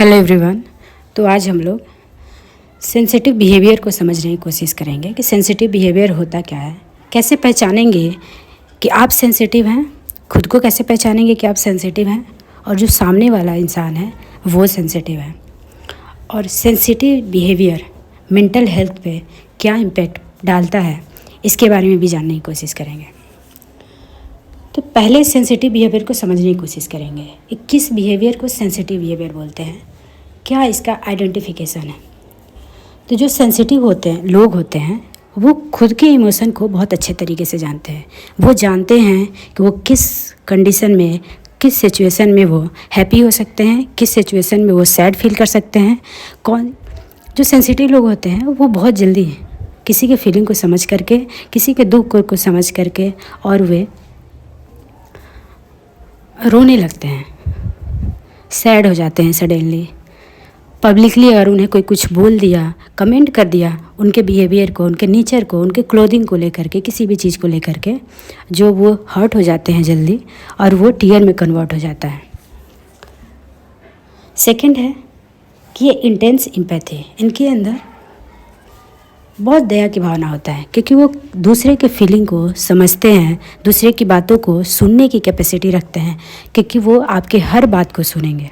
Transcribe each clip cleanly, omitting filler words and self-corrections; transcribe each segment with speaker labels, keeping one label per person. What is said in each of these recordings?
Speaker 1: Hello everyone. तो आज हम लोग सेंसिटिव बिहेवियर को समझने की कोशिश करेंगे कि सेंसिटिव बिहेवियर होता क्या है, कैसे पहचानेंगे कि आप सेंसिटिव हैं, खुद को कैसे पहचानेंगे कि आप सेंसिटिव हैं और जो सामने वाला इंसान है वो सेंसिटिव है, और सेंसिटिव बिहेवियर मेंटल हेल्थ पे क्या इम्पेक्ट डालता है इसके बारे में भी जानने की कोशिश करेंगे। तो पहले सेंसिटिव बिहेवियर को समझने की कोशिश करेंगे कि किस बिहेवियर को सेंसिटिव बिहेवियर बोलते हैं, क्या इसका आइडेंटिफिकेशन है। तो जो सेंसिटिव लोग होते हैं वो खुद के इमोशन को बहुत अच्छे तरीके से जानते हैं। वो जानते हैं कि वो किस कंडीशन में, किस सिचुएशन में वो हैप्पी हो सकते हैं, किस सिचुएशन में वो सैड फील कर सकते हैं। जो सेंसिटिव लोग होते हैं वो बहुत जल्दी किसी के फीलिंग को समझ करके, किसी के दुख को समझ करके और वे रोने लगते हैं, सैड हो जाते हैं सडनली। पब्लिकली अगर उन्हें कोई कुछ बोल दिया, कमेंट कर दिया उनके बिहेवियर को, उनके नेचर को, उनके क्लोथिंग को लेकर के, किसी भी चीज़ को लेकर के, जो वो हर्ट हो जाते हैं जल्दी और वो टीयर में कन्वर्ट हो जाता है। सेकंड है कि ये इंटेंस एम्पैथी, इनके अंदर बहुत दया की भावना होता है क्योंकि वो दूसरे के फीलिंग को समझते हैं, दूसरे की बातों को सुनने की कैपेसिटी रखते हैं क्योंकि वो आपके हर बात को सुनेंगे।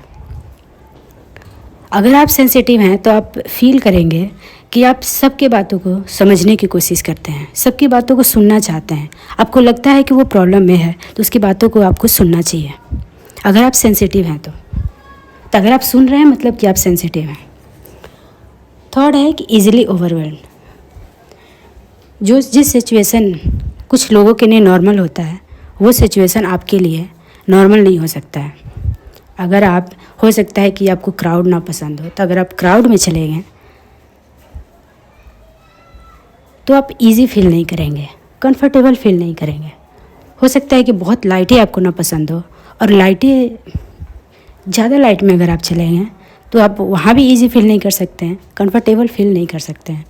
Speaker 1: अगर आप सेंसिटिव हैं तो आप फील करेंगे कि आप सबके बातों को समझने की कोशिश करते हैं, सबकी बातों को सुनना चाहते हैं। आपको लगता है कि वो प्रॉब्लम में है तो उसकी बातों को आपको सुनना चाहिए अगर आप सेंसिटिव हैं तो अगर आप सुन रहे हैं मतलब कि आप सेंसिटिव हैं। थर्ड है कि ईजिली ओवरवेल्ड, जिस सिचुएशन कुछ लोगों के लिए नॉर्मल होता है वो सिचुएशन आपके लिए नॉर्मल नहीं हो सकता है। अगर आप, हो सकता है कि आपको क्राउड ना पसंद हो, तो अगर आप क्राउड में चले गए तो आप इजी फील नहीं करेंगे, कंफर्टेबल फील नहीं करेंगे। हो सकता है कि बहुत लाइटें आपको ना पसंद हो, और लाइटें, ज़्यादा लाइट में अगर आप चले गए तो आप वहाँ भी इजी फील नहीं कर सकते हैं, कंफर्टेबल फील नहीं कर सकते हैं।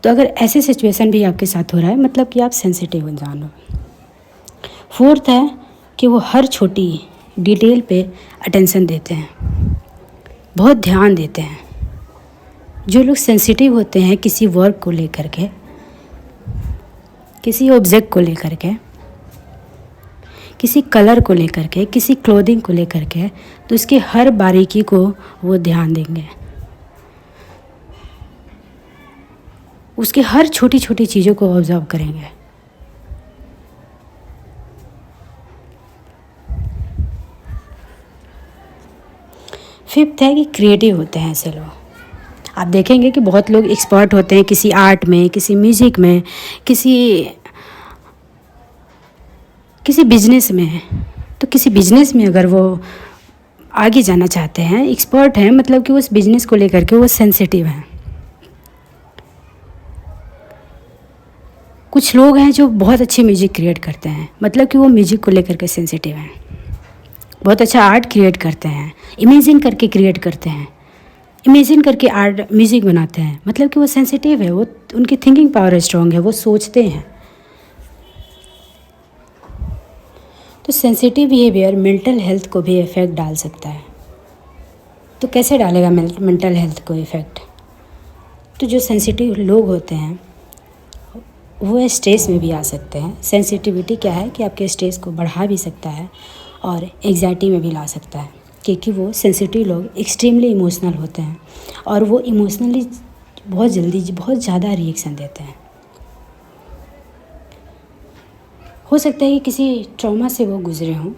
Speaker 1: तो अगर ऐसे सिचुएशन भी आपके साथ हो रहा है मतलब कि आप सेंसिटिव इंसान हो। फोर्थ है कि वो हर छोटी डिटेल पे अटेंशन देते हैं, बहुत ध्यान देते हैं। जो लोग सेंसिटिव होते हैं किसी वर्क को लेकर के, किसी ऑब्जेक्ट को लेकर के, किसी कलर को लेकर के, किसी क्लोथिंग को लेकर के, तो उसके हर बारीकी को वो ध्यान देंगे, उसके हर छोटी छोटी चीज़ों को ऑब्जर्व करेंगे। फिफ्थ है कि क्रिएटिव होते हैं ऐसे लोग। आप देखेंगे कि बहुत लोग एक्सपर्ट होते हैं किसी आर्ट में, किसी म्यूज़िक में, किसी बिजनेस में। तो किसी बिजनेस में अगर वो आगे जाना चाहते हैं, एक्सपर्ट हैं, मतलब कि उस बिजनेस को लेकर के वो सेंसिटिव हैं। कुछ लोग हैं जो बहुत अच्छे म्यूज़िक क्रिएट करते हैं, मतलब कि वो म्यूज़िक को लेकर के सेंसिटिव हैं। बहुत अच्छा आर्ट क्रिएट करते हैं, इमेजिन करके क्रिएट करते हैं, इमेजिन करके आर्ट म्यूज़िक बनाते हैं, मतलब कि वो सेंसिटिव है, वो, उनकी थिंकिंग पावर स्ट्रॉन्ग है, वो सोचते हैं। तो सेंसिटिव बिहेवियर मेंटल हेल्थ को भी इफ़ेक्ट डाल सकता है। तो कैसे डालेगा मेंटल हेल्थ को इफ़ेक्ट? तो जो सेंसिटिव लोग होते हैं वो स्ट्रेस में भी आ सकते हैं। सेंसिटिविटी क्या है कि आपके स्ट्रेस को बढ़ा भी सकता है और एंग्जाइटी में भी ला सकता है, क्योंकि वो सेंसिटिव लोग एक्सट्रीमली इमोशनल होते हैं और वो इमोशनली बहुत जल्दी, बहुत ज़्यादा रिएक्शन देते हैं। हो सकता है कि किसी ट्रॉमा से वो गुजरे हों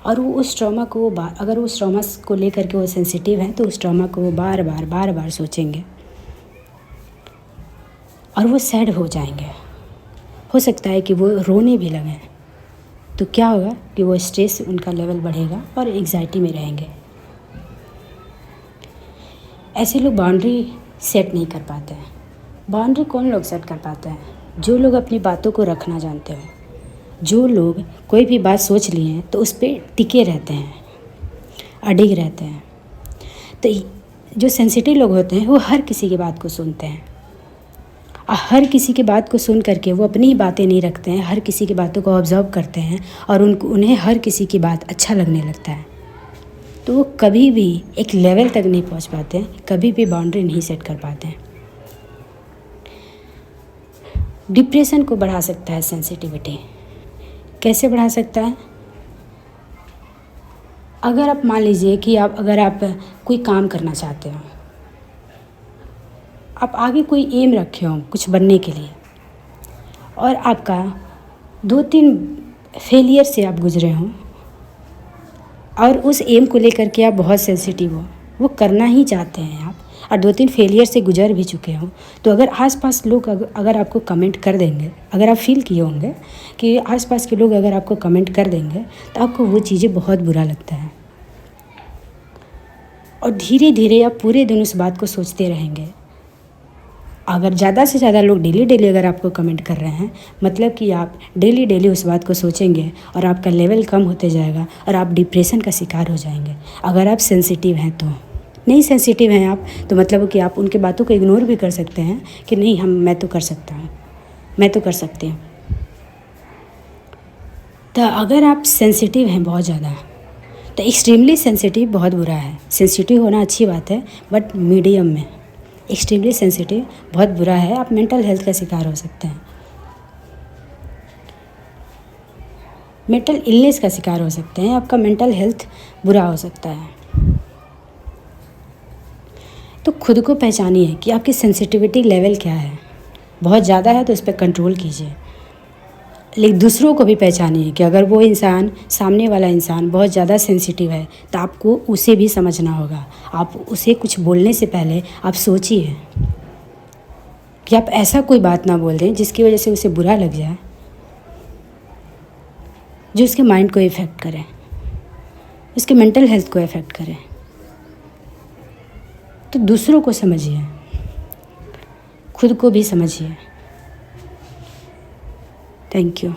Speaker 1: और वो उस ट्रॉमा को अगर उस ट्रॉमा को लेकर के वो सेंसिटिव हैं तो उस ट्रॉमा को वो बार बार सोचेंगे और वो सैड हो जाएंगे। हो सकता है कि वो रोने भी लगें। तो क्या होगा कि वो स्ट्रेस, उनका लेवल बढ़ेगा और एंग्जाइटी में रहेंगे। ऐसे लोग बाउंड्री सेट नहीं कर पाते हैं। बाउंड्री कौन लोग सेट कर पाते हैं? जो लोग अपनी बातों को रखना जानते हो, जो लोग कोई भी बात सोच लिए हैं तो उस पर टिके रहते हैं, अडिग रहते हैं। तो जो सेंसिटिव लोग होते हैं वो हर किसी की बात को सुनते हैं, हर किसी की बात को सुन करके वो अपनी बातें नहीं रखते हैं, हर किसी की बातों को ऑब्जर्व करते हैं और उन्हें हर किसी की बात अच्छा लगने लगता है। तो वो कभी भी एक लेवल तक नहीं पहुंच पाते, कभी भी बाउंड्री नहीं सेट कर पाते हैं। डिप्रेशन को बढ़ा सकता है सेंसिटिविटी। कैसे बढ़ा सकता है? अगर आप मान लीजिए कि अगर आप कोई काम करना चाहते हो, आप आगे कोई एम रखे हो कुछ बनने के लिए, और आपका 2-3 फेलियर से आप गुजरे हों, और उस एम को लेकर के आप बहुत सेंसिटिव हो, वो करना ही चाहते हैं आप, और 2-3 फेलियर से गुजर भी चुके हों, तो अगर आसपास लोग अगर आपको कमेंट कर देंगे, अगर आप फील किए होंगे कि आसपास के लोग अगर आपको कमेंट कर देंगे, तो आपको वो चीज़ें बहुत बुरा लगता है, और धीरे धीरे आप पूरे दिन उस बात को सोचते रहेंगे। अगर ज़्यादा से ज़्यादा लोग डेली अगर आपको कमेंट कर रहे हैं, मतलब कि आप डेली उस बात को सोचेंगे, और आपका लेवल कम होते जाएगा, और आप डिप्रेशन का शिकार हो जाएंगे। अगर आप सेंसिटिव हैं तो। नहीं सेंसिटिव हैं आप, तो मतलब कि आप उनके बातों को इग्नोर भी कर सकते हैं कि नहीं, मैं तो कर सकता हूँ, मैं तो कर सकती हूँ। तो अगर आप सेंसिटिव हैं बहुत ज़्यादा, तो एक्सट्रीमली सेंसिटिव बहुत बुरा है। सेंसिटिव होना अच्छी बात है, बट मीडियम में। एक्सट्रीमली सेंसिटिव बहुत बुरा है, आप मेंटल हेल्थ का शिकार हो सकते हैं, मेंटल इलनेस का शिकार हो सकते हैं, आपका मेंटल हेल्थ बुरा हो सकता है। तो खुद को पहचानिए कि आपकी सेंसिटिविटी लेवल क्या है। बहुत ज़्यादा है तो उस पर कंट्रोल कीजिए, लेकिन दूसरों को भी पहचानिए कि अगर वो इंसान, सामने वाला इंसान बहुत ज़्यादा सेंसिटिव है, तो आपको उसे भी समझना होगा। आप उसे कुछ बोलने से पहले आप सोचिए कि आप ऐसा कोई बात ना बोल दें जिसकी वजह से उसे बुरा लग जाए, जो उसके माइंड को इफ़ेक्ट करे, उसके मेंटल हेल्थ को इफ़ेक्ट करे। तो दूसरों को समझिए, खुद को भी समझिए। Thank you.